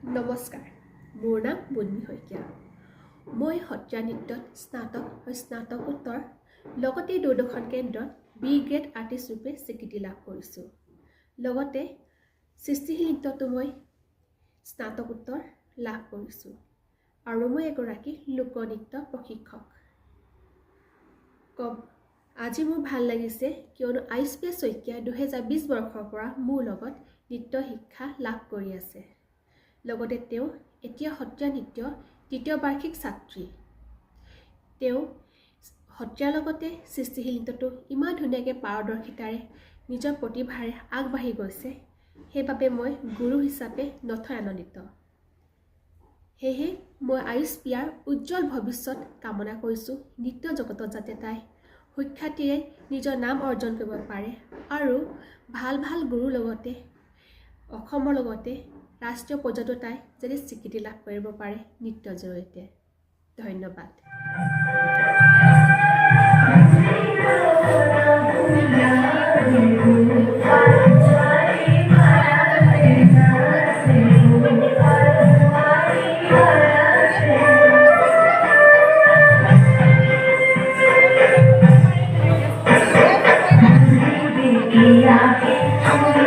নমস্কাৰ, মোৰ নাম মুন্মি শইকীয়া। মই সত্ৰীয়া নৃত্যত স্নাতক আৰু স্নাতকোত্তৰ লগতে দূৰদৰ্শন কেন্দ্ৰত বি গ্ৰেড আৰ্টিষ্ট ৰূপে স্বীকৃতি লাভ কৰিছোঁ। লগতে সৃষ্টিশীল নৃত্যতো মই স্নাতকোত্তৰ লাভ কৰিছোঁ আৰু মই এগৰাকী লোকনৃত্য প্ৰশিক্ষক। আজি মোৰ ভাল লাগিছে কিয়নো আয়ুষ্পে শইকীয়া 2020 বৰ্ষৰ পৰা মোৰ লগত নৃত্য শিক্ষা লাভ কৰি আছে। লগতে তেওঁ এতিয়া সত্ৰীয়া নৃত্য তৃতীয় বাৰ্ষিক ছাত্ৰী। তেওঁ সত্ৰীয়াৰ লগতে সৃষ্টিশীল নৃত্যটো ইমান ধুনীয়াকৈ পাৰদৰ্শিতাৰে নিজৰ প্ৰতিভাৰে আগবাঢ়ি গৈছে, সেইবাবে মই গুৰু হিচাপে নথৈ আনন্দিত। সেয়েহে মই আয়ুষ্পিয়াৰ উজ্জ্বল ভৱিষ্যত কামনা কৰিছোঁ। নৃত্য জগতত যাতে তাই সুখ্যাতিৰে নিজৰ নাম অৰ্জন কৰিব পাৰে আৰু ভাল ভাল গুৰুৰ লগতে অসমৰ লগতে ৰাষ্ট্ৰীয় পৰ্যায়তো তাই যাতে স্বীকৃতি লাভ কৰিব পাৰে নৃত্যৰ জৰিয়তে। ধন্যবাদ। Yeah.